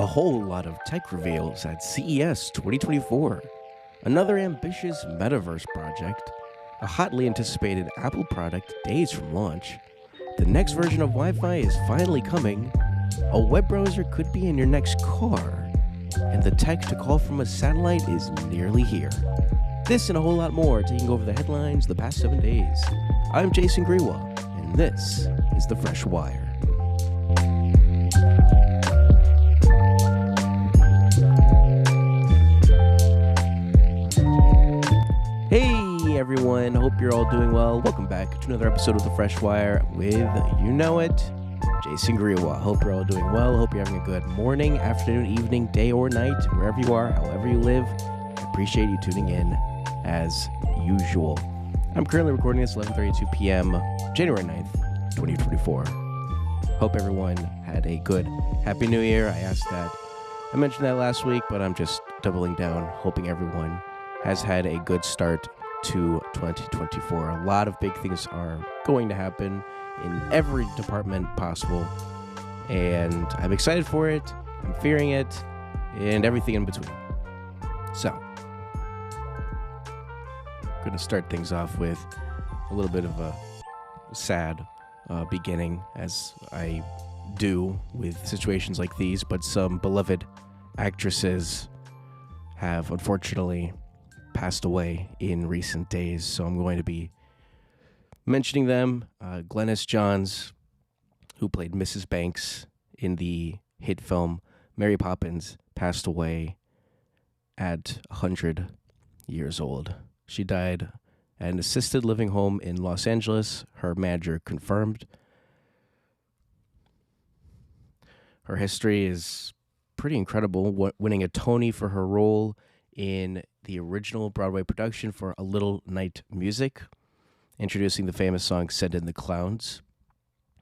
A whole lot of tech reveals at CES 2024, another ambitious Metaverse project, a hotly anticipated Apple product days from launch, the next version of Wi-Fi is finally coming, a web browser could be in your next car, and the tech to call from a satellite is nearly here. This and a whole lot more taking over the headlines the past 7 days. I'm Jason Grewal, and this is The Fresh Wire. Hey everyone, hope you're all doing well. Welcome back to another episode of The Fresh Wire with, you know it, Jason Grewal. Hope you're all doing well. Hope you're having a good morning, afternoon, evening, day, or night, wherever you are, however you live. I appreciate you tuning in as usual. I'm currently recording this 11:32 p.m., January 9th, 2024. Hope everyone had a good Happy New Year. I mentioned that last week, but I'm just doubling down, hoping everyone has had a good start to 2024. A lot of big things are going to happen in every department possible, and I'm excited for it, I'm fearing it, and everything in between. So, I'm going to start things off with a little bit of a sad beginning, as I do with situations like these, but some beloved actresses have unfortunately passed away in recent days, so I'm going to be mentioning them. Glynis Johns, who played Mrs. Banks in the hit film Mary Poppins, passed away at 100 years old. She died at an assisted living home in Los Angeles. Her manager confirmed. Her history is pretty incredible, winning a Tony for her role in the original Broadway production for A Little Night Music, introducing the famous song Send in the Clowns.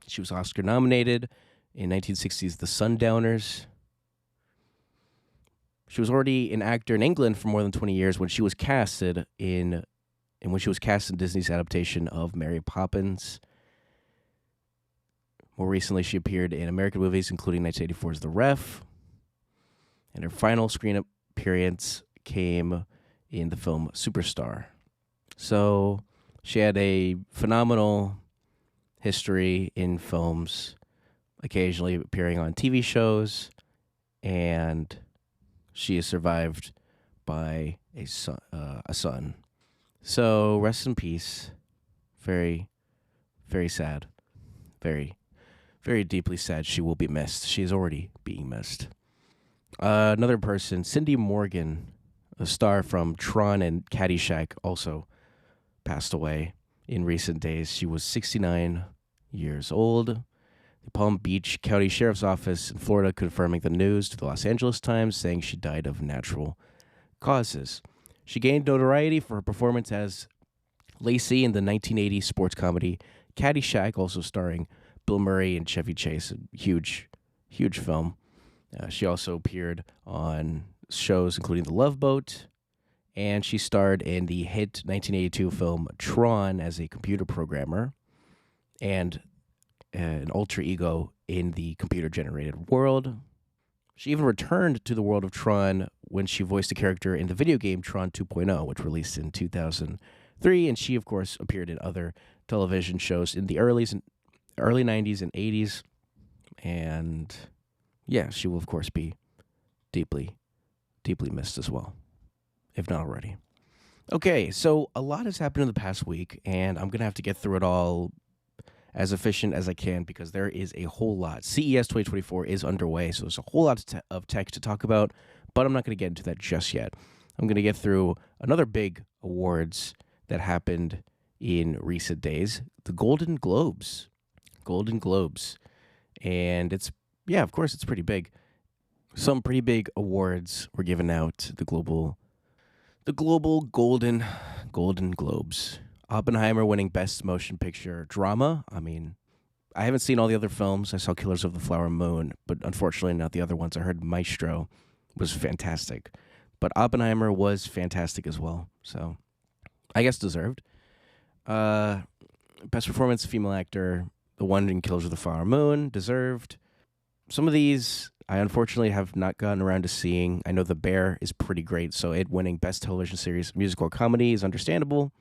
She was Oscar nominated in 1960's The Sundowners. She was already an actor in England for more than 20 years when she was casted in Disney's adaptation of Mary Poppins. More recently, she appeared in American movies, including 1984's The Ref, and her final screen appearance came in the film Superstar. So she had a phenomenal history in films, occasionally appearing on TV shows, and she is survived by a son. So rest in peace. Very, very sad. Very, very deeply sad. She will be missed. She is already being missed. Another person, Cindy Morgan, a star from Tron and Caddyshack, also passed away in recent days. She was 69 years old. The Palm Beach County Sheriff's Office in Florida confirming the news to the Los Angeles Times, saying she died of natural causes. She gained notoriety for her performance as Lacey in the 1980 sports comedy Caddyshack, also starring Bill Murray and Chevy Chase, a huge, huge film. She also appeared on shows including The Love Boat, and she starred in the hit 1982 film Tron as a computer programmer and an alter ego in the computer-generated world. She even returned to the world of Tron when she voiced a character in the video game Tron 2.0, which released in 2003, and she, of course, appeared in other television shows in the early 90s and 80s, and yeah, she will, of course, be deeply, deeply missed as well, if not already. Okay, so a lot has happened in the past week, and I'm going to have to get through it all as efficient as I can because there is a whole lot. CES 2024 is underway, so there's a whole lot of tech to talk about, but I'm not going to get into that just yet. I'm going to get through another big awards that happened in recent days, the Golden Globes. And of course, it's pretty big. Some pretty big awards were given out, the global Golden Globes. Oppenheimer winning Best Motion Picture Drama. I mean, I haven't seen all the other films. I saw Killers of the Flower Moon, but unfortunately not the other ones. I heard Maestro was fantastic, but Oppenheimer was fantastic as well. So I guess deserved. Best Performance Female Actor, the one in Killers of the Flower Moon, deserved. Some of these I unfortunately have not gotten around to seeing. I know The Bear is pretty great, so it winning Best Television Series Musical or Comedy is understandable.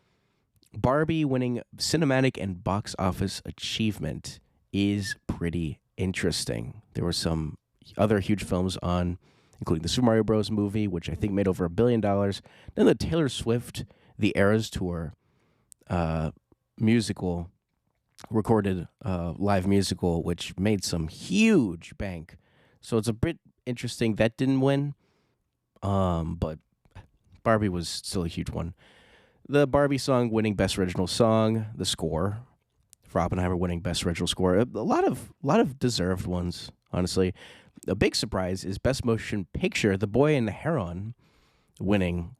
Barbie winning Cinematic and Box Office Achievement is pretty interesting. There were some other huge films on, including the Super Mario Bros. Movie, which I think made over $1 billion. Then the Taylor Swift The Eras Tour musical, recorded live musical, which made some huge bank. So it's a bit interesting that didn't win, but Barbie was still a huge one. The Barbie song winning Best Original Song, the score for Oppenheimer winning Best Original Score. A lot of deserved ones, honestly. A big surprise is Best Motion Picture, The Boy and the Heron winning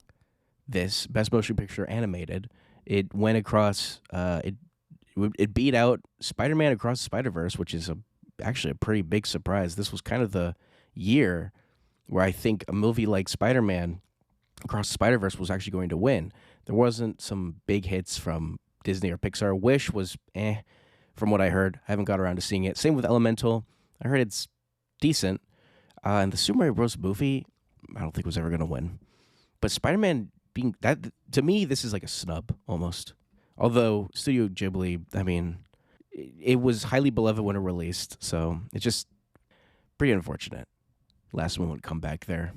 this Best Motion Picture Animated. It went across. It beat out Spider-Man Across the Spider-Verse, which is actually a pretty big surprise. This was kind of the year where I think a movie like Spider-Man Across the Spider-Verse was actually going to win. There wasn't some big hits from Disney or Pixar. Wish was from what I heard. I haven't got around to seeing it. Same with Elemental. I heard it's decent. And the Super Mario Bros. Movie, I don't think was ever going to win. But Spider-Man being that, to me, this is like a snub almost. Although Studio Ghibli, I mean, it was highly beloved when it released, so it's just pretty unfortunate. Last moment comeback there.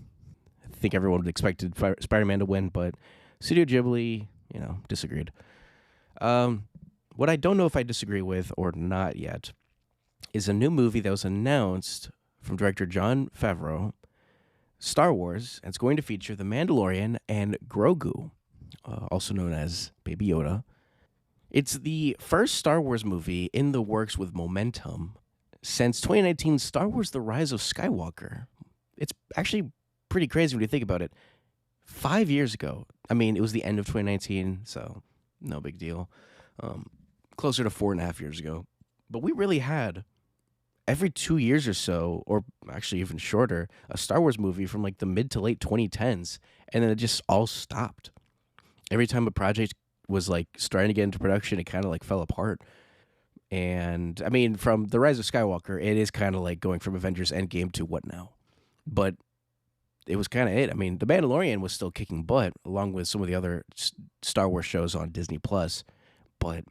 I think everyone expected Spider-Man to win, but Studio Ghibli, disagreed. What I don't know if I disagree with or not yet is a new movie that was announced from director Jon Favreau, Star Wars, and it's going to feature The Mandalorian and Grogu, also known as Baby Yoda. It's the first Star Wars movie in the works with momentum since 2019's Star Wars The Rise of Skywalker. It's actually pretty crazy when you think about it. 5 years ago, I mean, it was the end of 2019, so no big deal. Closer to 4.5 years ago. But we really had, every 2 years or so, or actually even shorter, a Star Wars movie from like the mid to late 2010s, and then it just all stopped. Every time a project was like starting to get into production, it kind of like fell apart. And I mean, from The Rise of Skywalker, it is kind of like going from Avengers Endgame to what now? But it was kind of it. I mean, The Mandalorian was still kicking butt, along with some of the other Star Wars shows on Disney Plus. But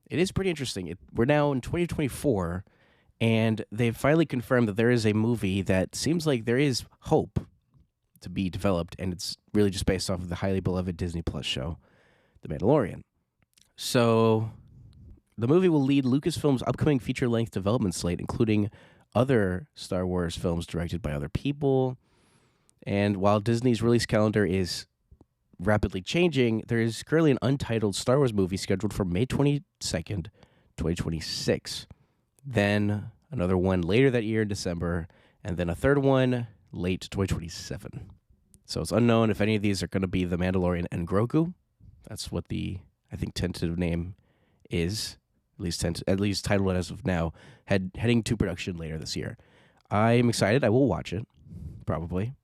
it is pretty interesting. We're now in 2024, and they've finally confirmed that there is a movie that seems like there is hope to be developed, and it's really just based off of the highly beloved Disney Plus show, The Mandalorian. So the movie will lead Lucasfilm's upcoming feature-length development slate, including other Star Wars films directed by other people. And while Disney's release calendar is rapidly changing, there is currently an untitled Star Wars movie scheduled for May 22nd, 2026. Then another one later that year in December, and then a third one late 2027. So it's unknown if any of these are going to be The Mandalorian and Grogu. That's what the, I think, tentative name is, at least titled as of now, heading to production later this year. I'm excited. I will watch it, probably.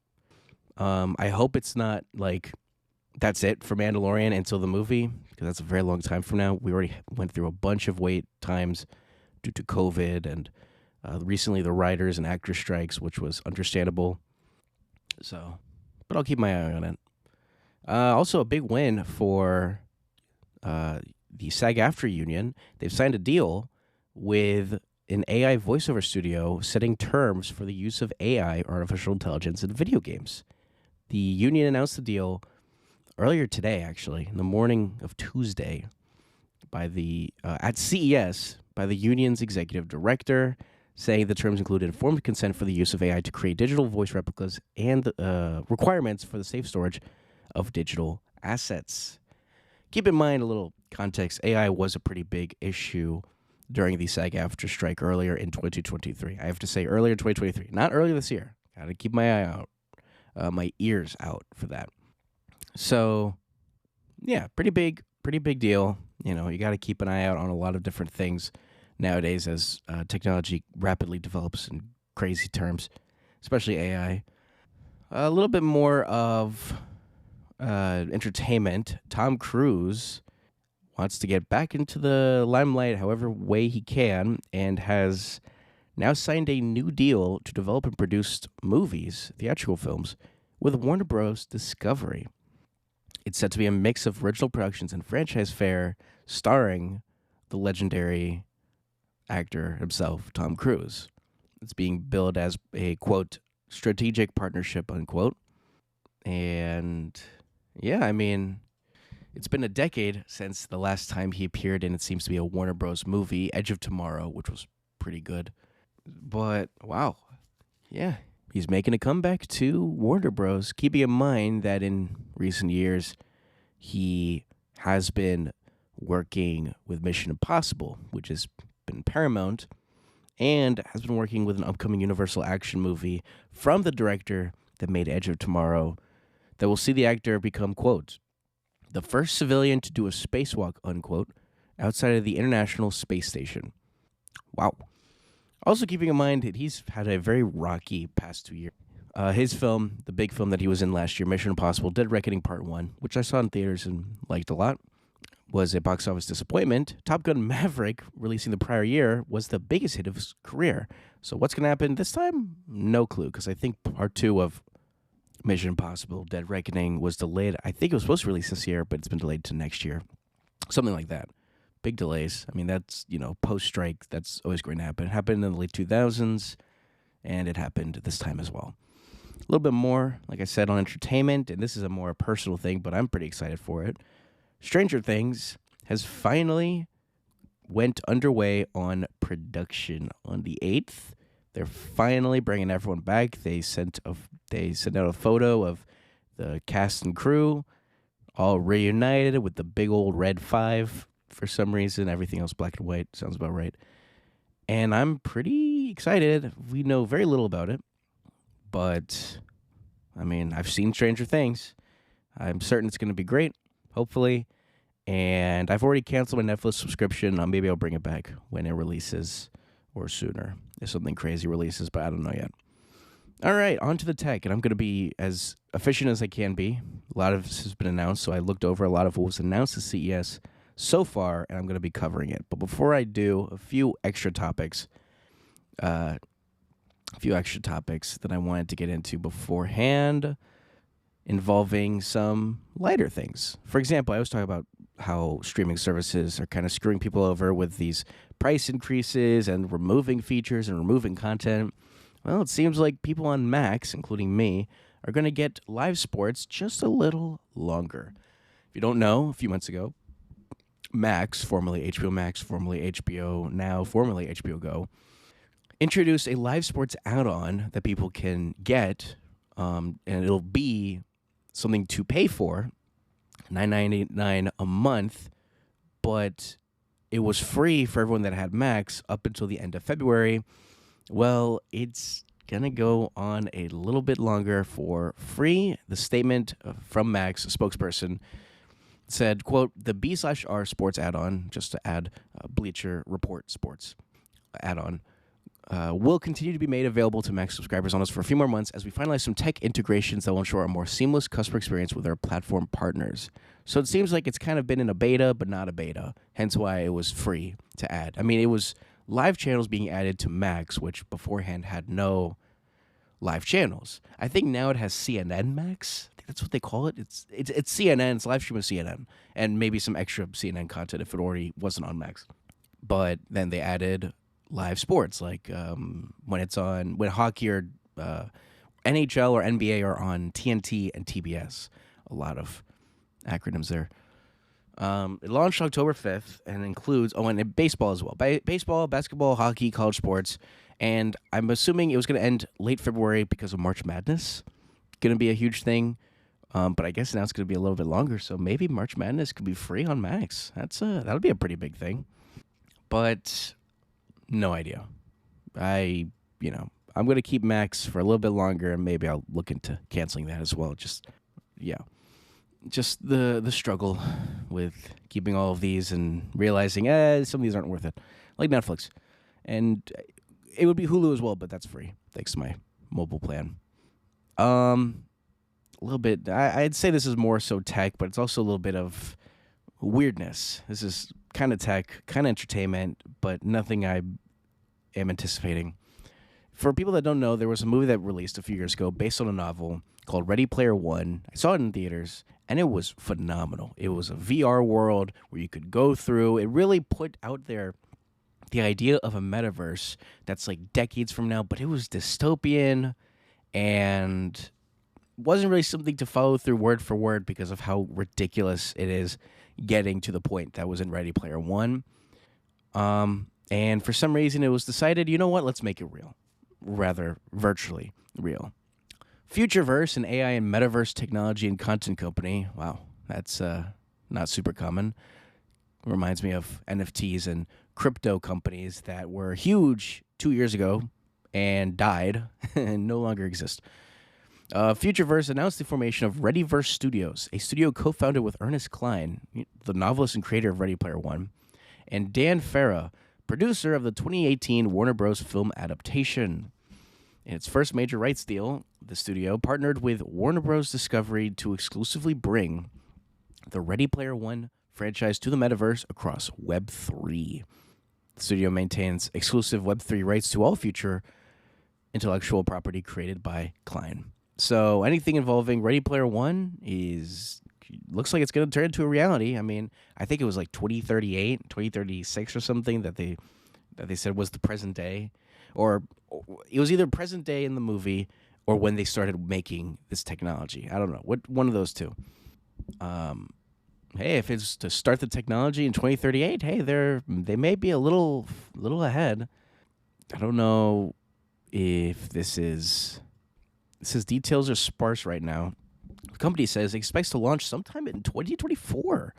I hope it's not like that's it for Mandalorian until the movie, because that's a very long time from now. We already went through a bunch of wait times due to COVID and recently the writers and actors strikes, which was understandable. So, but I'll keep my eye on it. Also, a big win for the SAG-AFTRA union. They've signed a deal with an AI voiceover studio setting terms for the use of AI, artificial intelligence, in video games. The union announced the deal earlier today, actually, in the morning of Tuesday, by at CES by the union's executive director, saying the terms include informed consent for the use of AI to create digital voice replicas and requirements for the safe storage of digital assets. Keep in mind, a little context, AI was a pretty big issue during the SAG-AFTRA strike earlier in 2023. I have to say earlier in 2023, not earlier this year. Got to keep my eye out, my ears out for that. So, yeah, pretty big deal. You got to keep an eye out on a lot of different things nowadays as technology rapidly develops in crazy terms, especially AI. A little bit more of entertainment. Tom Cruise wants to get back into the limelight however way he can, and has now signed a new deal to develop and produce movies, theatrical films, with Warner Bros. Discovery. It's set to be a mix of original productions and franchise fare, starring the legendary actor himself, Tom Cruise. It's being billed as a, quote, strategic partnership, unquote. And yeah, I mean, it's been a decade since the last time he appeared in it seems to be a Warner Bros. Movie, Edge of Tomorrow, which was pretty good. But wow, yeah, he's making a comeback to Warner Bros. Keeping in mind that in recent years, he has been working with Mission Impossible, which has been Paramount, and has been working with an upcoming Universal action movie from the director that made Edge of Tomorrow that will see the actor become, quote, the first civilian to do a spacewalk, unquote, outside of the International Space Station. Wow. Also keeping in mind that he's had a very rocky past 2 years. His film, the big film that he was in last year, Mission Impossible Dead Reckoning Part 1, which I saw in theaters and liked a lot, was a box office disappointment. Top Gun Maverick, releasing the prior year, was the biggest hit of his career. So what's going to happen this time? No clue, because I think Part 2 of Mission Impossible Dead Reckoning was delayed. I think it was supposed to release this year, but it's been delayed to next year. Something like that. Big delays. I mean, that's, post-strike, that's always going to happen. It happened in the late 2000s, and it happened this time as well. A little bit more, like I said, on entertainment, and this is a more personal thing, but I'm pretty excited for it. Stranger Things has finally went underway on production on the 8th. They're finally bringing everyone back. They sent out a photo of the cast and crew all reunited with the big old red 5 for some reason. Everything else black and white. Sounds about right. And I'm pretty excited. We know very little about it. But, I mean, I've seen Stranger Things. I'm certain it's going to be great, hopefully. And I've already canceled my Netflix subscription. Maybe I'll bring it back when it releases or sooner if something crazy releases, but I don't know yet. All right, on to the tech. And I'm going to be as efficient as I can be. A lot of this has been announced, so I looked over a lot of what was announced at CES so far, and I'm going to be covering it. But before I do, a few extra topics that I wanted to get into beforehand involving some lighter things. For example, I was talking about how streaming services are kind of screwing people over with these price increases and removing features and removing content. Well, it seems like people on Max, including me, are going to get live sports just a little longer. If you don't know, a few months ago, Max, formerly HBO Max, formerly HBO Now, formerly HBO Go, introduced a live sports add-on that people can get, and it'll be something to pay for, $9.99 a month, but it was free for everyone that had Max up until the end of February. Well, it's going to go on a little bit longer for free. The statement from Max, a spokesperson, said, quote, the B/R sports add-on, just to add Bleacher Report sports add-on, will continue to be made available to Max subscribers on us for a few more months as we finalize some tech integrations that will ensure a more seamless customer experience with our platform partners. So it seems like it's kind of been in a beta, but not a beta, hence why it was free to add. I mean, it was live channels being added to Max, which beforehand had no live channels. I think now it has CNN Max. I think that's what they call it. It's CNN. It's live stream of CNN, and maybe some extra CNN content if it already wasn't on Max. But then they added live sports, like when hockey or NHL or NBA are on TNT and TBS. A lot of acronyms there. It launched October 5th and includes, and baseball as well. Baseball, basketball, hockey, college sports. And I'm assuming it was going to end late February because of March Madness. Going to be a huge thing. But I guess now it's going to be a little bit longer. So maybe March Madness could be free on Max. That'll be a pretty big thing. But no idea. I'm going to keep Max for a little bit longer, and maybe I'll look into canceling that as well. Just the struggle with keeping all of these and realizing some of these aren't worth it, like Netflix. And it would be Hulu as well, but that's free thanks to my mobile plan. A little bit, I'd say this is more so tech, but it's also a little bit of weirdness. This is kind of tech, kind of entertainment, but nothing I am anticipating. For people that don't know, there was a movie that released a few years ago based on a novel called Ready Player One. I saw it in theaters, and it was phenomenal. It was a VR world where you could go through. It really put out there the idea of a metaverse that's like decades from now, but it was dystopian and wasn't really something to follow through word for word because of how ridiculous it is getting to the point that was in Ready Player One. And for some reason, it was decided, you know what, let's make it real, rather virtually real. Futureverse, an AI and metaverse technology and content company. Wow, that's not super common. Reminds me of NFTs and crypto companies that were huge 2 years ago and died and no longer exist. Futureverse announced the formation of Readyverse Studios, a studio co-founded with Ernest Cline, the novelist and creator of Ready Player One, and Dan Farah, producer of the 2018 Warner Bros. Film adaptation. In its first major rights deal, the studio partnered with Warner Bros. Discovery to exclusively bring the Ready Player One franchise to the metaverse across Web3. The studio maintains exclusive Web3 rights to all future intellectual property created by Cline. So anything involving Ready Player One looks like it's going to turn into a reality. I mean, I think it was like 2038, 2036 or something that they said was the present day, or it was either present day in the movie or when they started making this technology. I don't know, what one of those two. Hey, if it's to start the technology in 2038, hey, they may be a little ahead. I don't know if this is. It says details are sparse right now. The company says it expects to launch sometime in 2024,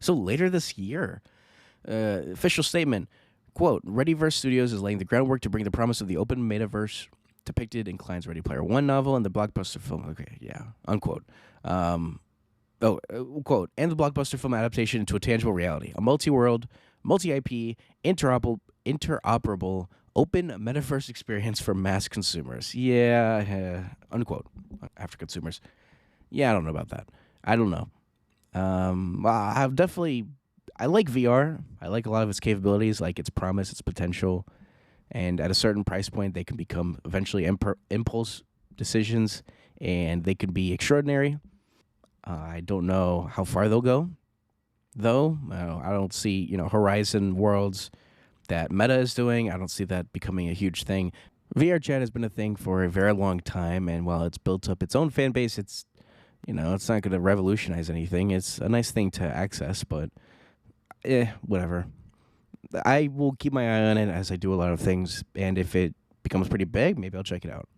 so later this year. Official statement, quote, Readyverse Studios is laying the groundwork to bring the promise of the open metaverse depicted in Cline's Ready Player One novel and the blockbuster film. Okay, yeah, unquote. Quote, and the blockbuster film adaptation into a tangible reality. A multi-world, multi-IP, interoperable, open metaverse experience for mass consumers. Yeah, unquote. After consumers. Yeah, I don't know about that. I don't know. I like VR. I like a lot of its capabilities, like its promise, its potential. And at a certain price point, they can become eventually impulse decisions, and they can be extraordinary. I don't know how far they'll go, though. I don't see, Horizon Worlds that Meta is doing. I don't see that becoming a huge thing. VR chat has been a thing for a very long time, and while it's built up its own fan base, it's not going to revolutionize anything. It's a nice thing to access, but whatever. I will keep my eye on it as I do a lot of things, and if it becomes pretty big, maybe I'll check it out.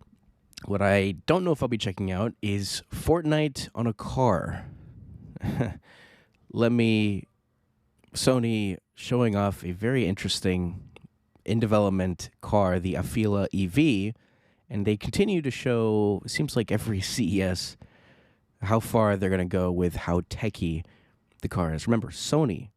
What I don't know if I'll be checking out is Fortnite on a car. Sony showing off a very interesting in development car, the Afeela EV, and they continue to show, it seems like every CES, how far they're going to go with how techy the car is. Remember, Sony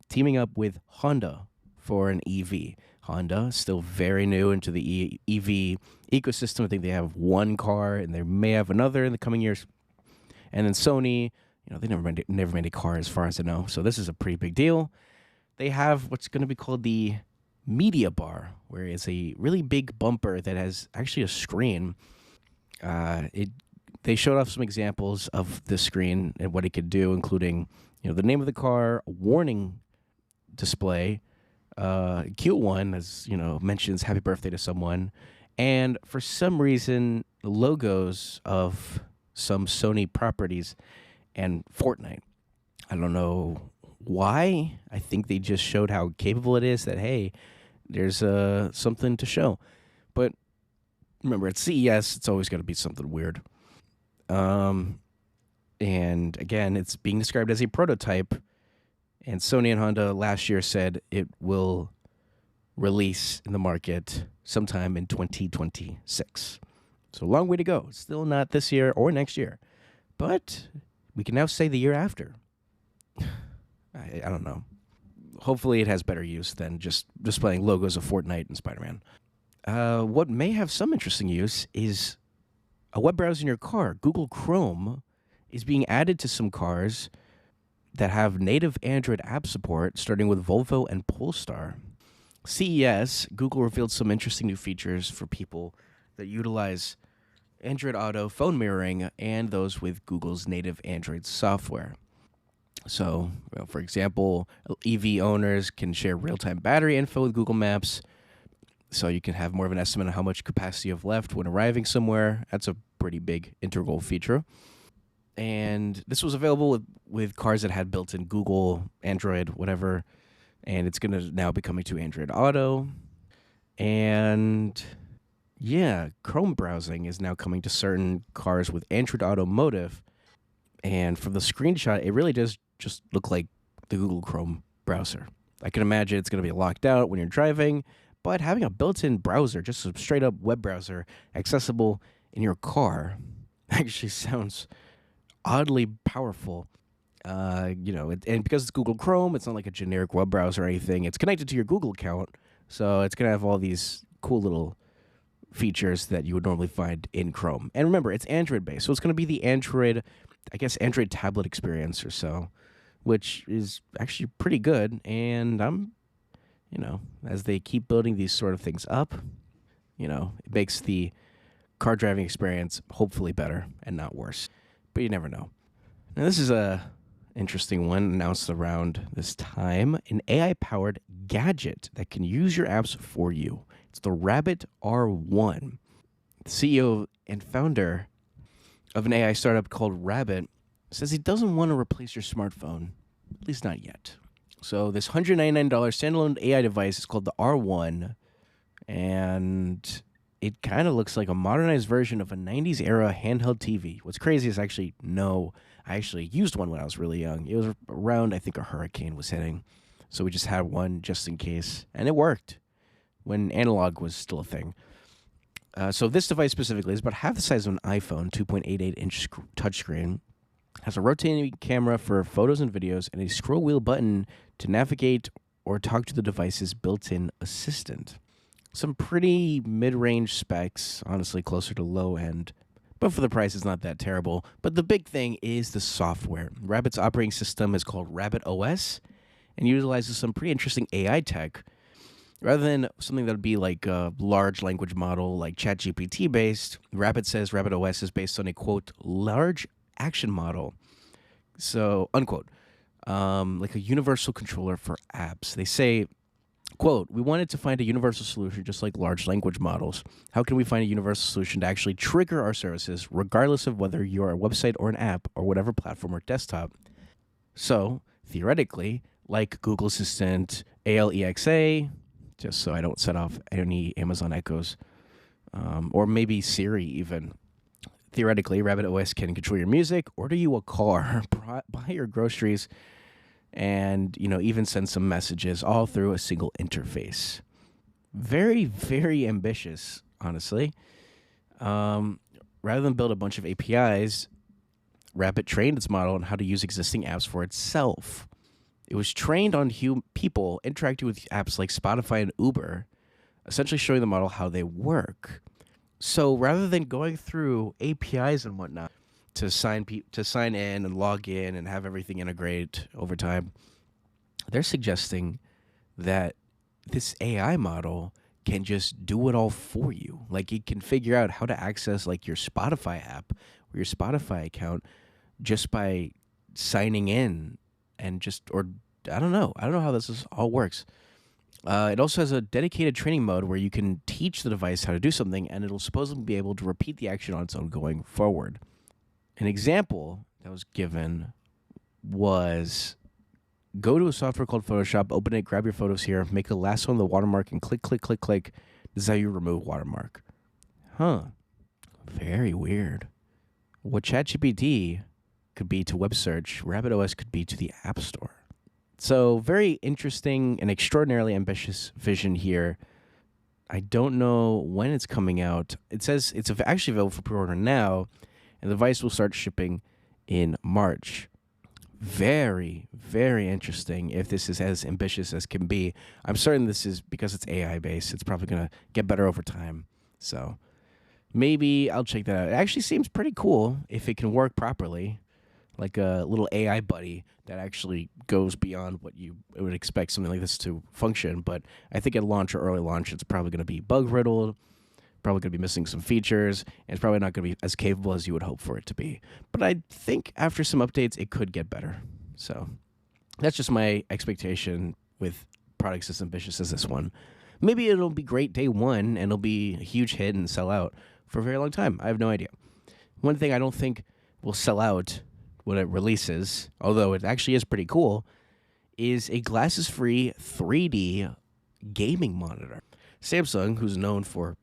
teaming up with Honda for an EV. Honda still very new into the EV ecosystem. I think they have one car, and they may have another in the coming years. And then Sony, they never made a car as far as I know. So this is a pretty big deal. They have what's going to be called the Media Bar, where it's a really big bumper that has actually a screen. They showed off some examples of the screen and what it could do, including the name of the car, a warning display, cute one, as mentions happy birthday to someone, and for some reason logos of some Sony properties and Fortnite. I don't know why. I think they just showed how capable it is, that hey, there's something to show. But remember, at CES, it's always got to be something weird. And again, it's being described as a prototype. And Sony and Honda last year said it will release in the market sometime in 2026. So a long way to go. Still not this year or next year. But we can now say the year after. I don't know. Hopefully it has better use than just displaying logos of Fortnite and Spider-Man. What may have some interesting use is a web browser in your car. Google Chrome is being added to some cars that have native Android app support, starting with Volvo and Polestar. CES, Google revealed some interesting new features for people that utilize Android Auto, phone mirroring, and those with Google's native Android software. So, for example, EV owners can share real-time battery info with Google Maps, so you can have more of an estimate of how much capacity you have left when arriving somewhere. That's a pretty big integral feature. And this was available with cars that had built-in Google, Android, whatever, and it's going to now be coming to Android Auto. And yeah, Chrome browsing is now coming to certain cars with Android Automotive. And from the screenshot, it really does just look like the Google Chrome browser. I can imagine it's going to be locked out when you're driving, but having a built-in browser, just a straight-up web browser, accessible in your car, actually sounds oddly powerful. And because it's Google Chrome, it's not like a generic web browser or anything. It's connected to your Google account, so it's going to have all these cool little features that you would normally find in Chrome. And remember, it's Android-based, so it's going to be the Android tablet experience or so, which is actually pretty good. And as they keep building these sort of things up, it makes the car driving experience hopefully better and not worse. But you never know. Now, this is a interesting one announced around this time, an AI-powered gadget that can use your apps for you. It's the Rabbit R1. The CEO and founder of an AI startup called Rabbit says he doesn't want to replace your smartphone, at least not yet. So this $199 standalone AI device is called the R1, and it kind of looks like a modernized version of a 90s era handheld TV. What's crazy is I actually used one when I was really young. It was around, I think, a hurricane was hitting. So we just had one just in case, and it worked when analog was still a thing. So this device specifically is about half the size of an iPhone, 2.88-inch touchscreen. Has a rotating camera for photos and videos, and a scroll wheel button to navigate or talk to the device's built-in assistant. Some pretty mid-range specs, honestly closer to low end. But for the price, it's not that terrible. But the big thing is the software. Rabbit's operating system is called Rabbit OS and utilizes some pretty interesting AI tech. Rather than something that would be like a large language model like ChatGPT based, Rabbit says Rabbit OS is based on a, quote, large action model. So, unquote, like a universal controller for apps. They say, quote, we wanted to find a universal solution just like large language models. How can we find a universal solution to actually trigger our services regardless of whether you're a website or an app or whatever platform or desktop? So, theoretically, like Google Assistant, Alexa, just so I don't set off any Amazon Echoes, or maybe Siri even. Theoretically, Rabbit OS can control your music, order you a car, buy your groceries, and even send some messages all through a single interface. Very, very ambitious, honestly. Rather than build a bunch of APIs, Rabbit trained its model on how to use existing apps for itself. It was trained on people interacting with apps like Spotify and Uber, essentially showing the model how they work. So rather than going through APIs and whatnot to sign in and log in and have everything integrate over time, they're suggesting that this AI model can just do it all for you. Like it can figure out how to access like your Spotify app or your Spotify account just by signing in and I don't know how this all works. It also has a dedicated training mode where you can teach the device how to do something, and it'll supposedly be able to repeat the action on its own going forward. An example that was given was go to a software called Photoshop, open it, grab your photos here, make a lasso on the watermark, and click, click, click, click. This is how you remove watermark. Huh. Very weird. What ChatGPT could be to web search, RabbitOS could be to the App Store. So very interesting and extraordinarily ambitious vision here. I don't know when it's coming out. It says it's actually available for pre-order now, and the device will start shipping in March. Very, very interesting if this is as ambitious as can be. I'm certain this is because it's AI-based. It's probably going to get better over time. So maybe I'll check that out. It actually seems pretty cool if it can work properly. like a little AI buddy that actually goes beyond what you would expect something like this to function. But I think at launch or early launch, it's probably going to be bug riddled, probably going to be missing some features, and it's probably not going to be as capable as you would hope for it to be. But I think after some updates, it could get better. So that's just my expectation with products as ambitious as this one. Maybe it'll be great day one and it'll be a huge hit and sell out for a very long time. I have no idea. One thing I don't think will sell out when it releases, although it actually is pretty cool, is a glasses-free 3D gaming monitor. Samsung, who's known for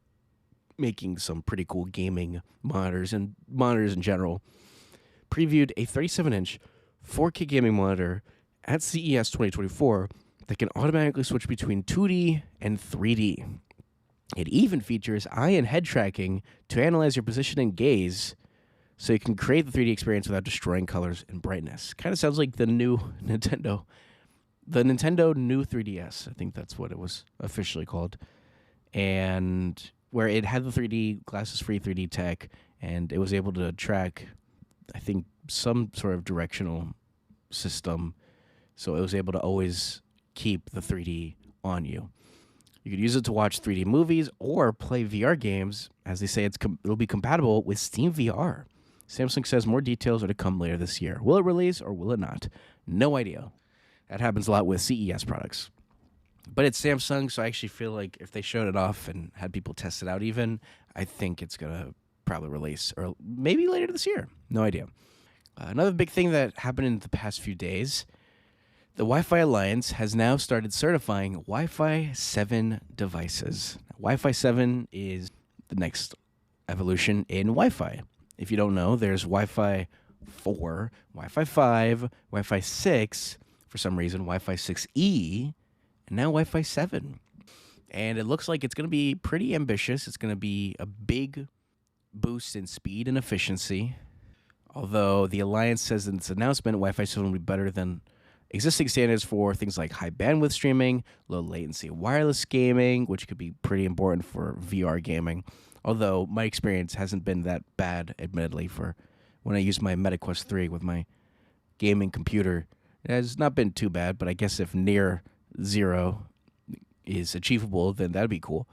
making some pretty cool gaming monitors and monitors in general, previewed a 37-inch 4K gaming monitor at CES 2024 that can automatically switch between 2D and 3D. It even features eye and head tracking to analyze your position and gaze, so you can create the 3D experience without destroying colors and brightness. Kind of sounds like the new Nintendo new 3DS. I think that's what it was officially called. And where it had the 3D, glasses-free 3D tech, and it was able to track, I think, some sort of directional system. So it was able to always keep the 3D on you. You could use it to watch 3D movies or play VR games. As they say, it'll be compatible with Steam VR. Samsung says more details are to come later this year. Will it release or will it not? No idea. That happens a lot with CES products. But it's Samsung, so I actually feel like if they showed it off and had people test it out even, I think it's going to probably release, or maybe later this year. No idea. Another big thing that happened in the past few days, the Wi-Fi Alliance has now started certifying Wi-Fi 7 devices. Wi-Fi 7 is the next evolution in Wi-Fi. If you don't know, there's Wi-Fi 4, Wi-Fi 5, Wi-Fi 6, for some reason, Wi-Fi 6E, and now Wi-Fi 7. And it looks like it's going to be pretty ambitious. It's going to be a big boost in speed and efficiency. Although the Alliance says in its announcement, Wi-Fi 7 will be better than existing standards for things like high bandwidth streaming, low latency wireless gaming, which could be pretty important for VR gaming. Although my experience hasn't been that bad, admittedly, for when I use my MetaQuest 3 with my gaming computer. It has not been too bad, but I guess if near zero is achievable, then that'd be cool.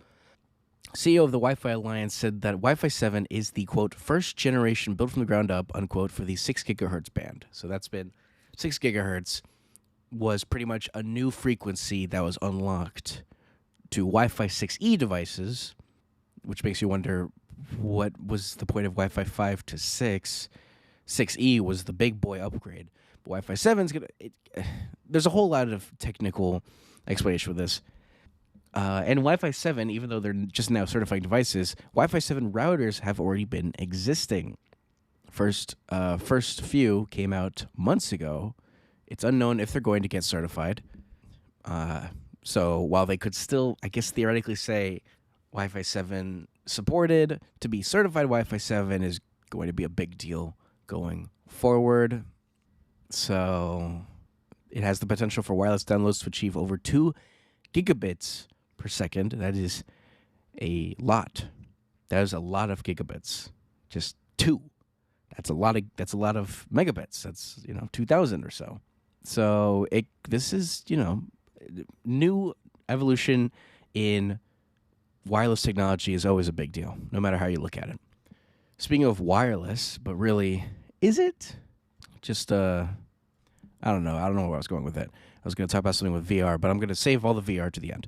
CEO of the Wi-Fi Alliance said that Wi-Fi 7 is the, quote, first generation built from the ground up, unquote, for the 6 gigahertz band. So that's been 6 gigahertz was pretty much a new frequency that was unlocked to Wi-Fi 6E devices, which makes you wonder what was the point of Wi-Fi 5 to 6. 6E was the big boy upgrade. But Wi-Fi 7 is going to... There's a whole lot of technical explanation for this. And Wi-Fi 7, even though they're just now certifying devices, Wi-Fi 7 routers have already been existing. First few came out months ago. It's unknown if they're going to get certified. So while they could still, I guess, theoretically say Wi-Fi 7 supported, to be certified Wi-Fi 7 is going to be a big deal going forward. So it has the potential for wireless downloads to achieve over 2 gigabits per second. That is a lot. That is a lot of gigabits. Just 2. That's a lot of megabits. That's 2,000 or so. So this is new evolution in wireless technology is always a big deal, no matter how you look at it. Speaking of wireless, but really, is it? Just I don't know. I don't know where I was going with it. I was going to talk about something with VR, but I'm going to save all the VR to the end.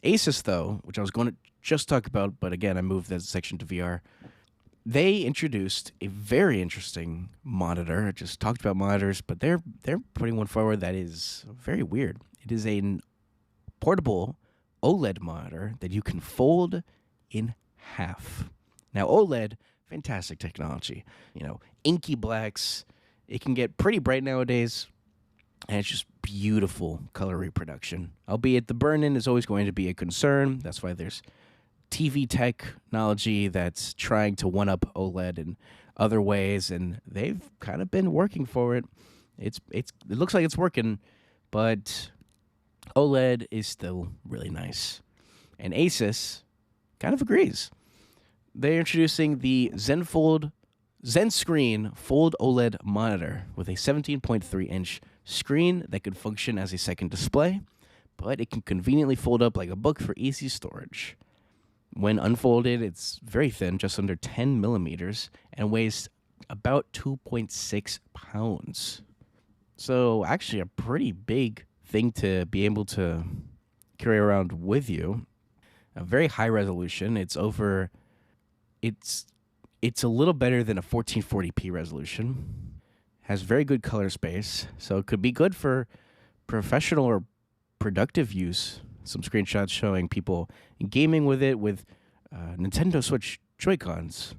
Asus, though, which I was going to just talk about, but again, I moved that section to VR. They introduced a very interesting monitor. I just talked about monitors, but they're putting one forward that is very weird. It is a portable OLED monitor that you can fold in half. Now, OLED, fantastic technology. Inky blacks. It can get pretty bright nowadays, and it's just beautiful color reproduction. Albeit the burn-in is always going to be a concern. That's why there's TV technology that's trying to one-up OLED in other ways, and they've kind of been working for it. It looks like it's working, but OLED is still really nice. And Asus kind of agrees. They're introducing the ZenFold Zen Screen Fold OLED monitor with a 17.3-inch screen that could function as a second display, but it can conveniently fold up like a book for easy storage. When unfolded, it's very thin, just under 10 millimeters, and weighs about 2.6 pounds. So actually a pretty big thing to be able to carry around with you. A very high resolution. It's a little better than a 1440p resolution. Has very good color space, so it could be good for professional or productive use. Some screenshots showing people gaming with it with Nintendo Switch Joy-Cons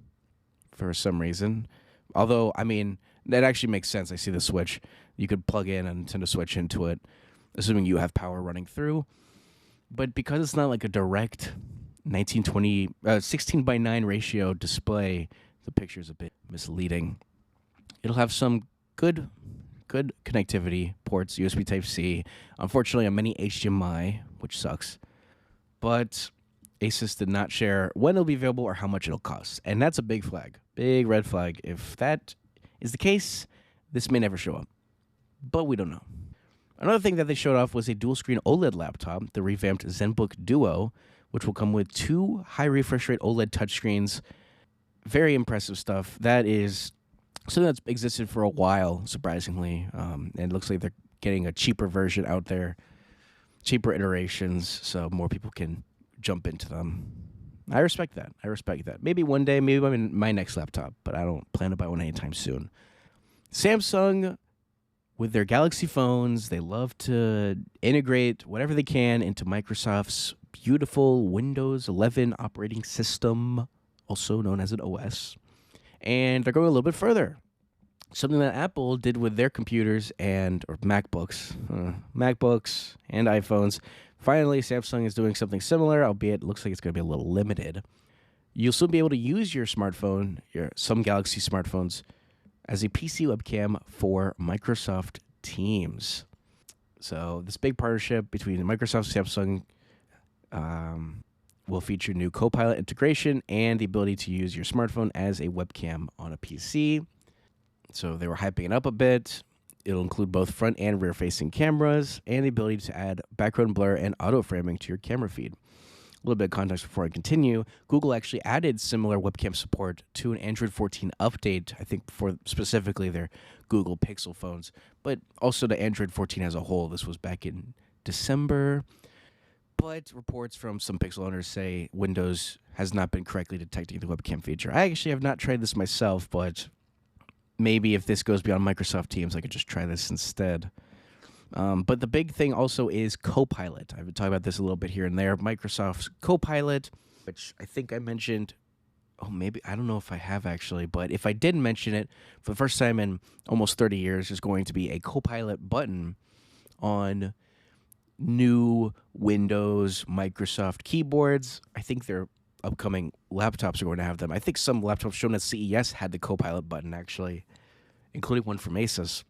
for some reason. Although, I mean, that actually makes sense. I see the Switch. You could plug in a Nintendo Switch into it, assuming you have power running through. But because it's not like a direct 16 by 9 ratio display, the picture's a bit misleading. It'll have some good connectivity ports, USB Type-C. Unfortunately, on many HDMI, which sucks. But Asus did not share when it'll be available or how much it'll cost. And that's a big flag, big red flag. If that is the case, this may never show up. But we don't know. Another thing that they showed off was a dual-screen OLED laptop, the revamped ZenBook Duo, which will come with 2 high refresh rate OLED touchscreens. Very impressive stuff. That is something that's existed for a while, surprisingly. And it looks like they're getting a cheaper version out there, cheaper iterations, so more people can jump into them. I respect that. Maybe one day, maybe in my next laptop, but I don't plan to buy one anytime soon. Samsung, with their Galaxy phones, they love to integrate whatever they can into Microsoft's beautiful Windows 11 operating system, also known as an OS. And they're going a little bit further. Something that Apple did with their computers or MacBooks and iPhones. Finally, Samsung is doing something similar, albeit it looks like it's going to be a little limited. You'll still be able to use your smartphone, some Galaxy smartphones, as a PC webcam for Microsoft Teams. So this big partnership between Microsoft and Samsung will feature new Copilot integration and the ability to use your smartphone as a webcam on a PC. So they were hyping it up a bit. It'll include both front and rear-facing cameras and the ability to add background blur and auto-framing to your camera feed. A little bit of context before I continue. Google actually added similar webcam support to an Android 14 update, I think for specifically their Google Pixel phones, but also to Android 14 as a whole. This was back in December. But reports from some Pixel owners say Windows has not been correctly detecting the webcam feature. I actually have not tried this myself, but maybe if this goes beyond Microsoft Teams, I could just try this instead. But the big thing also is Copilot. I've been talking about this a little bit here and there. Microsoft's Copilot, which I think I mentioned. Oh, maybe. I don't know if I have actually. But if I didn't mention it, for the first time in almost 30 years, there's going to be a Copilot button on new Windows Microsoft keyboards. I think their upcoming laptops are going to have them. I think some laptops shown at CES had the Copilot button, actually, including one from Asus.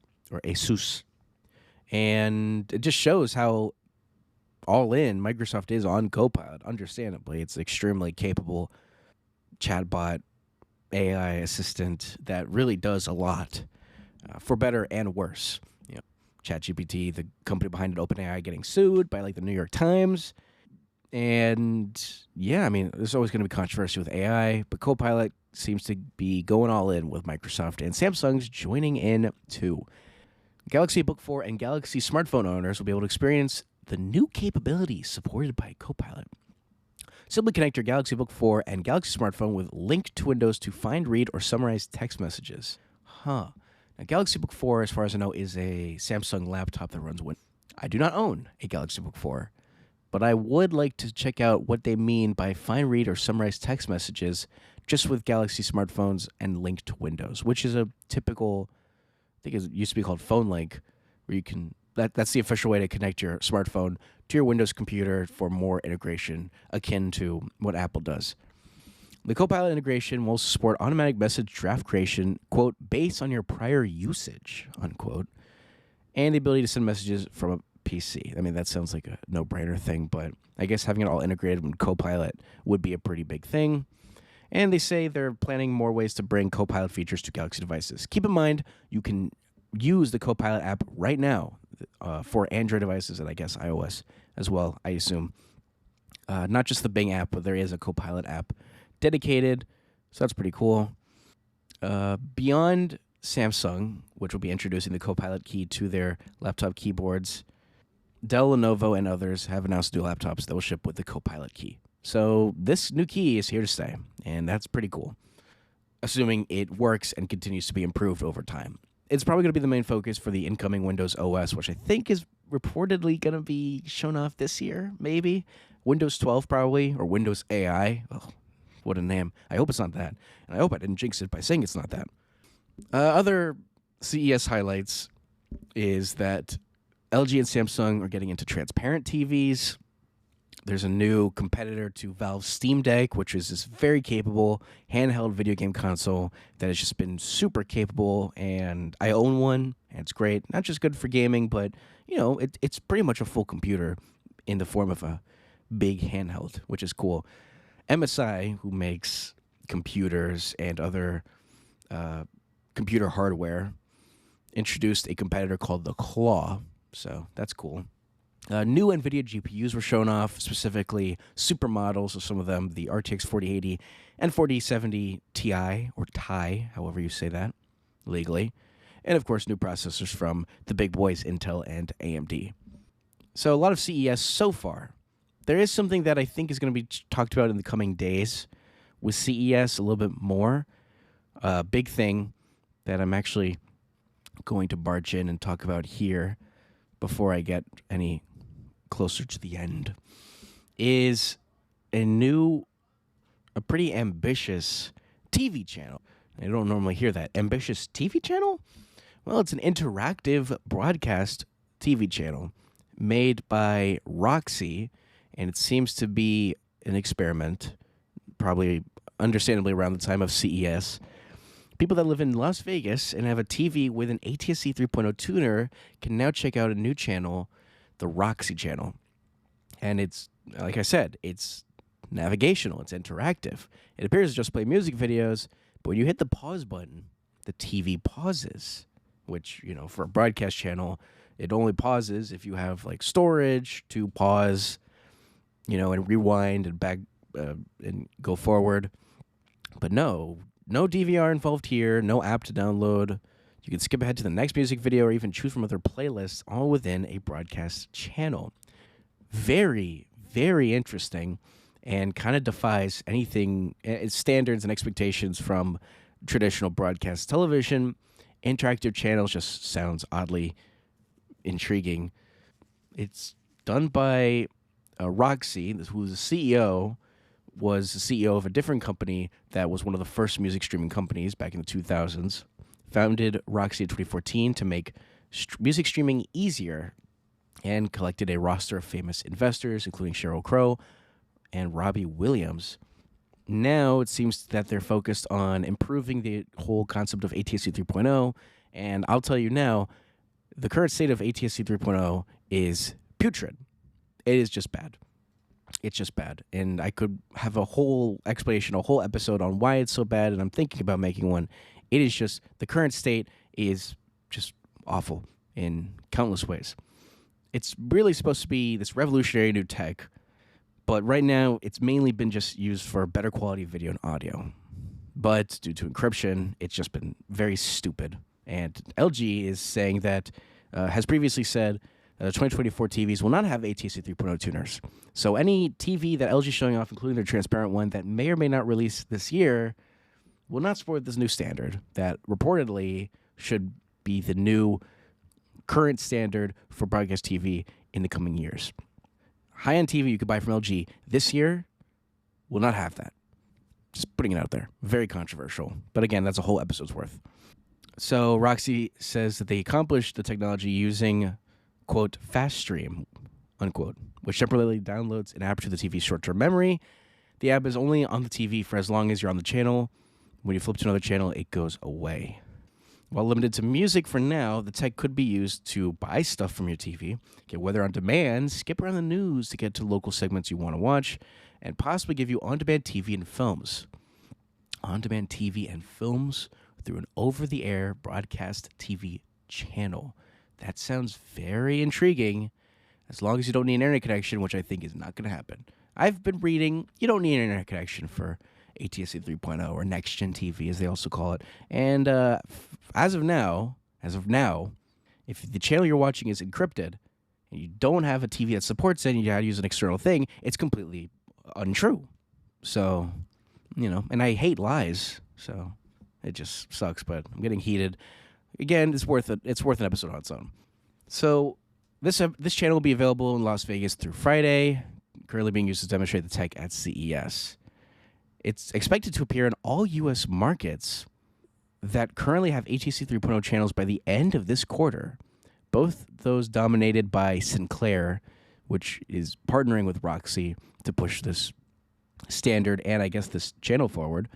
And it just shows how all in Microsoft is on Copilot. Understandably, it's extremely capable chatbot AI assistant that really does a lot, for better and worse. You know, ChatGPT, the company behind it, OpenAI, getting sued by like the New York Times. And yeah, I mean, there's always going to be controversy with AI, but Copilot seems to be going all in with Microsoft, and Samsung's joining in too. Galaxy Book 4 and Galaxy smartphone owners will be able to experience the new capabilities supported by Copilot. Simply connect your Galaxy Book 4 and Galaxy smartphone with Link to Windows to find, read, or summarize text messages. Now, Galaxy Book 4, as far as I know, is a Samsung laptop that runs Windows. I do not own a Galaxy Book 4, but I would like to check out what they mean by find, read, or summarize text messages just with Galaxy smartphones and Link to Windows, which is a typical, I think it used to be called Phone Link, where you can, that's the official way to connect your smartphone to your Windows computer for more integration akin to what Apple does. The Copilot integration will support automatic message draft creation, quote, based on your prior usage, unquote, and the ability to send messages from a PC. I mean, that sounds like a no-brainer thing, but I guess having it all integrated with Copilot would be a pretty big thing. And they say they're planning more ways to bring Copilot features to Galaxy devices. Keep in mind, you can use the Copilot app right now for Android devices and I guess iOS as well, I assume. Not just the Bing app, but there is a Copilot app dedicated, so that's pretty cool. Beyond Samsung, which will be introducing the Copilot key to their laptop keyboards, Dell, Lenovo, and others have announced new laptops that will ship with the Copilot key. So this new key is here to stay, and that's pretty cool, assuming it works and continues to be improved over time. It's probably going to be the main focus for the incoming Windows OS, which I think is reportedly going to be shown off this year, maybe. Windows 12 probably, or Windows AI. Oh, what a name. I hope it's not that. And I hope I didn't jinx it by saying it's not that. Other CES highlights is that LG and Samsung are getting into transparent TVs. There's a new competitor to Valve's Steam Deck, which is this very capable handheld video game console that has just been super capable, and I own one, and it's great. Not just good for gaming, but, it's pretty much a full computer in the form of a big handheld, which is cool. MSI, who makes computers and other computer hardware, introduced a competitor called the Claw, so that's cool. New NVIDIA GPUs were shown off, specifically supermodels of some of them, the RTX 4080 and 4070 Ti, or Ti, however you say that, legally. And, of course, new processors from the big boys, Intel and AMD. So a lot of CES so far. There is something that I think is going to be talked about in the coming days with CES a little bit more. Big thing that I'm actually going to barge in and talk about here before I get any closer to the end is a pretty ambitious TV channel. I don't normally hear that. Ambitious TV channel? Well, it's an interactive broadcast TV channel made by Roxy, and it seems to be an experiment, probably understandably around the time of CES. People that live in Las Vegas and have a TV with an ATSC 3.0 tuner can now check out a new channel, the Roxy channel. And it's, like I said, it's navigational, it's interactive. It appears to just play music videos, but when you hit the pause button, the TV pauses, which, for a broadcast channel, it only pauses if you have like storage to pause, and rewind and back and go forward. But no DVR involved here, no app to download. You can skip ahead to the next music video or even choose from other playlists, all within a broadcast channel. Very, very interesting, and kind of defies anything, standards and expectations from traditional broadcast television. Interactive channels just sounds oddly intriguing. It's done by Roxy, who's the CEO, was the CEO of a different company that was one of the first music streaming companies back in the 2000s. Founded Roxy in 2014 to make music streaming easier, and collected a roster of famous investors, including Sheryl Crow and Robbie Williams. Now it seems that they're focused on improving the whole concept of ATSC 3.0, and I'll tell you now, the current state of ATSC 3.0 is putrid. It is just bad. It's just bad. And I could have a whole explanation, a whole episode on why it's so bad, and I'm thinking about making one. It is just, the current state is just awful in countless ways. It's really supposed to be this revolutionary new tech, but right now it's mainly been just used for better quality video and audio. But due to encryption, it's just been very stupid. And LG is saying that, has previously said, 2024 TVs will not have ATSC 3.0 tuners. So any TV that LG is showing off, including their transparent one that may or may not release this year, will not support this new standard that reportedly should be the new current standard for broadcast TV in the coming years. High-end TV you could buy from LG this year will not have that. Just putting it out there. Very controversial. But again, that's a whole episode's worth. So Roxy says that they accomplished the technology using, quote, fast stream, unquote, which temporarily downloads an app to the TV's short-term memory. The app is only on the TV for as long as you're on the channel. When you flip to another channel, it goes away. While limited to music for now, the tech could be used to buy stuff from your TV, get weather on demand, skip around the news to get to local segments you want to watch, and possibly give you on-demand TV and films. on-demand TV and films through an over-the-air broadcast TV channel. That sounds very intriguing, as long as you don't need an internet connection, which I think is not going to happen. I've been reading you don't need an internet connection for ATSC 3.0 or next-gen TV, as they also call it. And as of now, if the channel you're watching is encrypted and you don't have a TV that supports it and you have to use an external thing, it's completely untrue. So, and I hate lies, so it just sucks, but I'm getting heated. Again, it's worth it. It's worth an episode on its own. So this channel will be available in Las Vegas through Friday, currently being used to demonstrate the tech at CES. It's expected to appear in all U.S. markets that currently have HTC 3.0 channels by the end of this quarter, both those dominated by Sinclair, which is partnering with Roxy to push this standard and I guess this channel forward,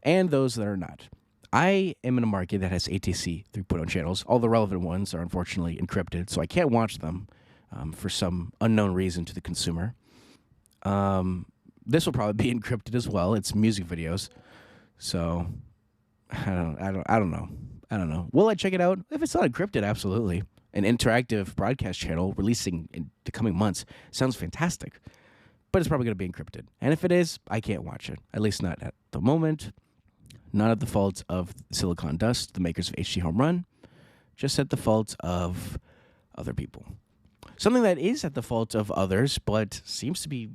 and those that are not. I am in a market that has ATC 3.0 channels. All the relevant ones are unfortunately encrypted, so I can't watch them for some unknown reason to the consumer. This will probably be encrypted as well. It's music videos, so I don't know. Will I check it out? If it's not encrypted, absolutely. An interactive broadcast channel releasing in the coming months sounds fantastic, but it's probably going to be encrypted. And if it is, I can't watch it, at least not at the moment. Not at the fault of Silicon Dust, the makers of HD Home Run, just at the fault of other people. Something that is at the fault of others, but seems to be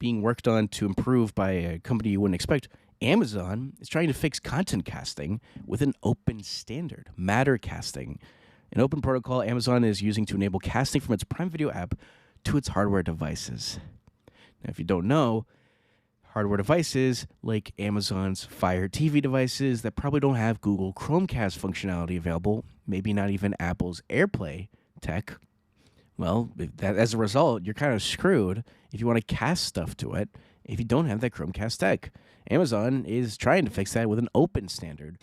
being worked on to improve by a company you wouldn't expect. Amazon is trying to fix content casting with an open standard, Matter casting, an open protocol Amazon is using to enable casting from its Prime Video app to its hardware devices. Now, if you don't know, hardware devices like Amazon's Fire TV devices that probably don't have Google Chromecast functionality available, maybe not even Apple's AirPlay tech. Well, as a result, you're kind of screwed if you want to cast stuff to it if you don't have that Chromecast tech. Amazon is trying to fix that with an open standard.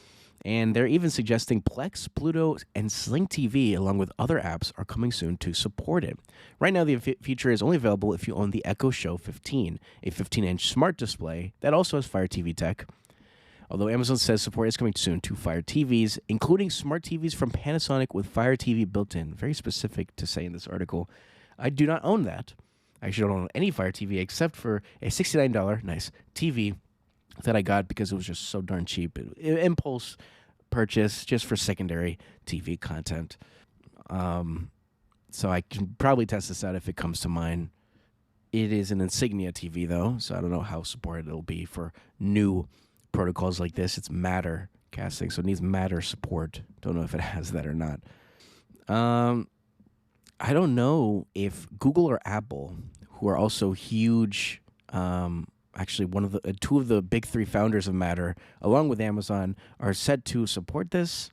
And they're even suggesting Plex, Pluto, and Sling TV, along with other apps, are coming soon to support it. Right now, the feature is only available if you own the Echo Show 15, a 15-inch smart display that also has Fire TV tech. Although Amazon says support is coming soon to Fire TVs, including smart TVs from Panasonic with Fire TV built in. Very specific to say in this article. I do not own that. I actually don't own any Fire TV except for a $69 nice TV that I got because it was just so darn cheap. Impulse purchase just for secondary TV content. So I can probably test this out if it comes to mine. It is an Insignia TV though, so I don't know how supported it'll be for new protocols like this. It's Matter casting, so it needs Matter support. Don't know if it has that or not. I don't know if Google or Apple, who are also huge, actually two of the big three founders of Matter, along with Amazon, are set to support this.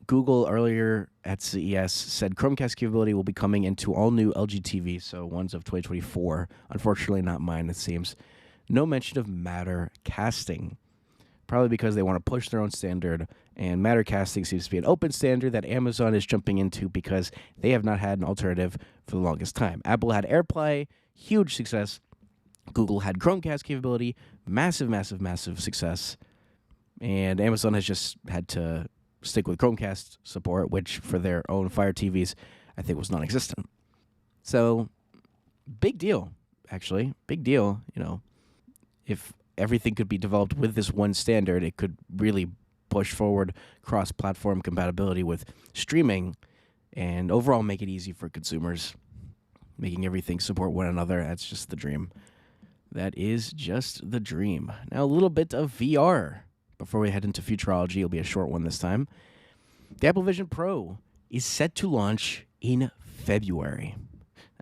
Google earlier at CES said Chromecast capability will be coming into all new LG TVs, so ones of 2024. Unfortunately, not mine, it seems. No mention of Matter casting, probably because they want to push their own standard, and Matter casting seems to be an open standard that Amazon is jumping into because they have not had an alternative for the longest time. Apple had AirPlay, huge success. Google had Chromecast capability, massive, massive, massive success. And Amazon has just had to stick with Chromecast support, which for their own Fire TVs, I think was non-existent. So, big deal, actually. Big deal, If everything could be developed with this one standard, it could really push forward cross-platform compatibility with streaming and overall make it easy for consumers, making everything support one another. That's just the dream. That is just the dream. Now, a little bit of VR before we head into futurology. It'll be a short one this time. The Apple Vision Pro is set to launch in February.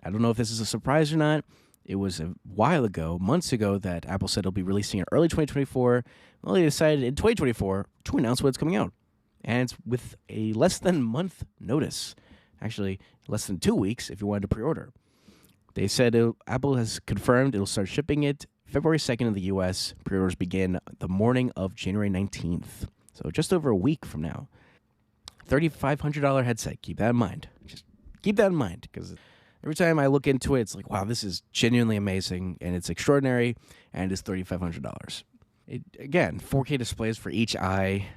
I don't know if this is a surprise or not. It was a while ago, months ago, that Apple said it'll be releasing in early 2024. Well, they decided in 2024 to announce when it's coming out. And it's with a less than month notice. Actually, less than 2 weeks if you wanted to pre-order. They said Apple has confirmed it'll start shipping it February 2nd in the U.S. Pre-orders begin the morning of January 19th. So just over a week from now. $3,500 headset. Keep that in mind. Just keep that in mind, because every time I look into it, it's like, wow, this is genuinely amazing, and it's extraordinary, and it's $3,500. Again, 4K displays for each eye.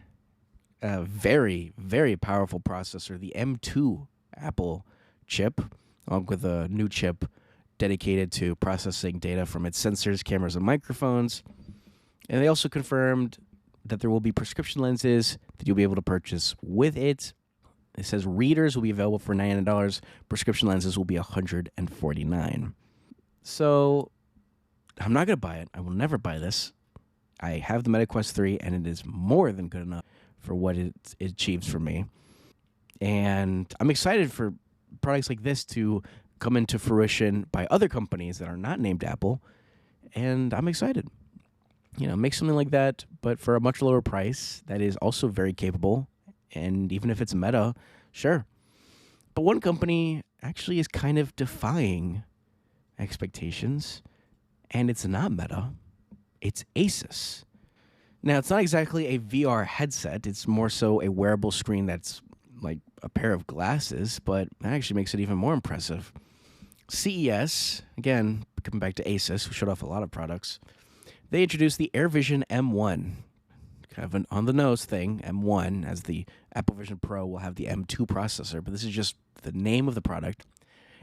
Very, very powerful processor. The M2 Apple chip, along with a new chip dedicated to processing data from its sensors, cameras, and microphones. And they also confirmed that there will be prescription lenses that you'll be able to purchase with it. It says readers will be available for $99. Prescription lenses will be $149. So I'm not going to buy it. I will never buy this. I have the Meta Quest 3, and it is more than good enough for what it achieves for me. And I'm excited for products like this to come into fruition by other companies that are not named Apple. And I'm excited. Make something like that, but for a much lower price that is also very capable. And even if it's Meta, sure. But one company actually is kind of defying expectations, and it's not Meta. It's Asus. Now, it's not exactly a VR headset. It's more so a wearable screen that's like a pair of glasses, but that actually makes it even more impressive. CES, again, coming back to Asus, who showed off a lot of products, they introduced the AirVision M1. Kind of an on-the-nose thing, M1, as the Apple Vision Pro will have the M2 processor, but this is just the name of the product.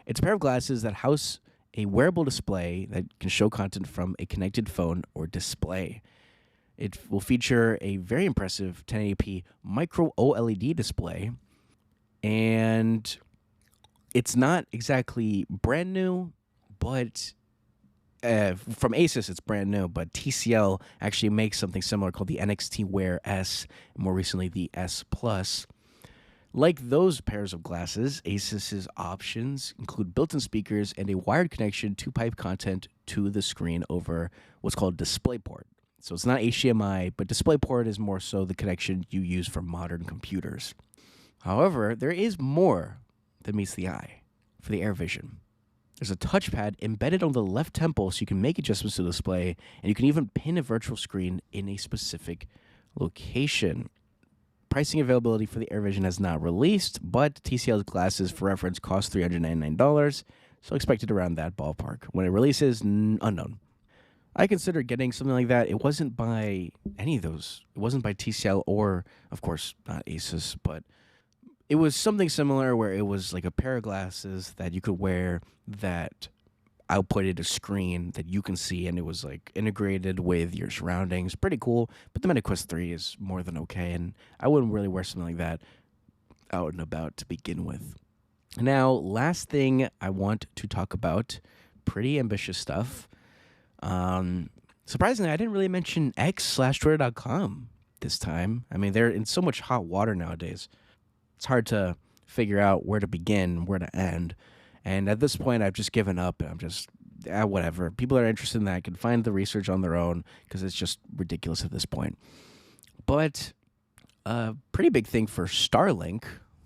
It's a pair of glasses that house a wearable display that can show content from a connected phone or display. It will feature a very impressive 1080p micro OLED display, and it's not exactly brand new, but from Asus, it's brand new, but TCL actually makes something similar called the NXT Wear S, and more recently the S Plus. Like those pairs of glasses, Asus's options include built-in speakers and a wired connection to pipe content to the screen over what's called DisplayPort. So it's not HDMI, but DisplayPort is more so the connection you use for modern computers. However, there is more that meets the eye for the AirVision. There's a touchpad embedded on the left temple so you can make adjustments to the display, and you can even pin a virtual screen in a specific location. Pricing availability for the AirVision has not released, but TCL's glasses, for reference, cost $399, so expected around that ballpark. When it releases, unknown. I considered getting something like that. It wasn't by any of those. It wasn't by TCL or, of course, not Asus, but it was something similar where it was like a pair of glasses that you could wear that outputted a screen that you can see, and it was like integrated with your surroundings. Pretty cool, but the Meta Quest 3 is more than okay, and I wouldn't really wear something like that out and about to begin with. Now, last thing I want to talk about, pretty ambitious stuff. Surprisingly, I didn't really mention X/Twitter.com this time. I mean, they're in so much hot water nowadays. It's hard to figure out where to begin, where to end. And at this point, I've just given up, and I'm just, whatever. People are interested in that can find the research on their own because it's just ridiculous at this point. But a pretty big thing for Starlink,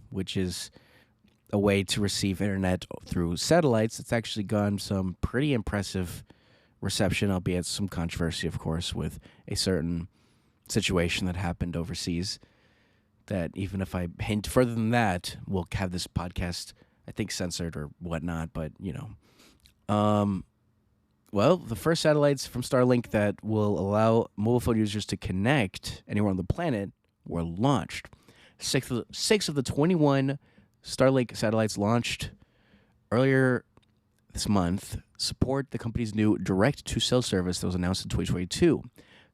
which is a way to receive internet through satellites. It's actually gotten some pretty impressive reception, albeit some controversy, of course, with a certain situation that happened overseas. That even if I hint further than that, we'll have this podcast, I think, censored or whatnot. But, well, the first satellites from Starlink that will allow mobile phone users to connect anywhere on the planet were launched. Six of the 21 Starlink satellites launched earlier this month support the company's new direct-to-cell service that was announced in 2022.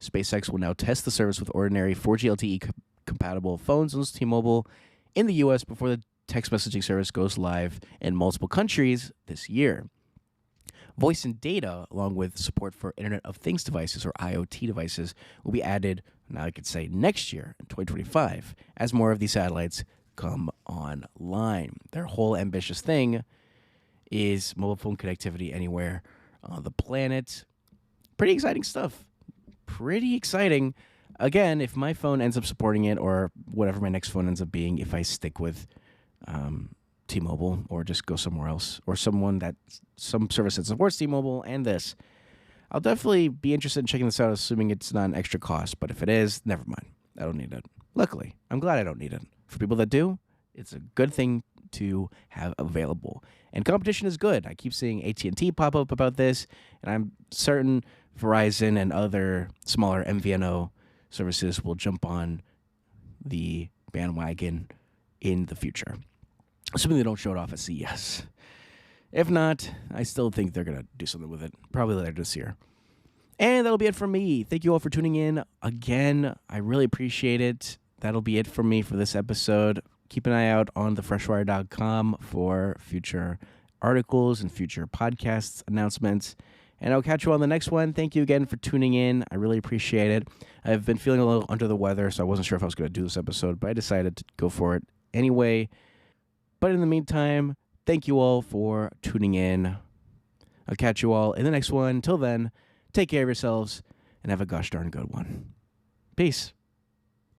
SpaceX will now test the service with ordinary 4G LTE compatible phones on T-Mobile in the U.S. before the text messaging service goes live in multiple countries this year. Voice and data, along with support for Internet of Things devices or IoT devices, will be added, now I could say, next year in 2025 as more of these satellites come online. Their whole ambitious thing is mobile phone connectivity anywhere on the planet. Pretty exciting stuff. Pretty exciting. Again, if my phone ends up supporting it, or whatever my next phone ends up being, if I stick with T-Mobile or just go somewhere else, or some service that supports T-Mobile and this, I'll definitely be interested in checking this out, assuming it's not an extra cost. But if it is, never mind. I don't need it. Luckily, I'm glad I don't need it. For people that do, it's a good thing to have available. And competition is good. I keep seeing AT&T pop up about this, and I'm certain Verizon and other smaller MVNO services will jump on the bandwagon in the future, assuming they don't show it off at CES. If not, I still think they're going to do something with it, probably later this year. And that'll be it from me. Thank you all for tuning in again. I really appreciate it. That'll be it from me for this episode. Keep an eye out on thefreshwire.com for future articles and future podcasts announcements. And I'll catch you on the next one. Thank you again for tuning in. I really appreciate it. I've been feeling a little under the weather, so I wasn't sure if I was going to do this episode, but I decided to go for it anyway. But in the meantime, thank you all for tuning in. I'll catch you all in the next one. Till then, take care of yourselves and have a gosh darn good one. Peace.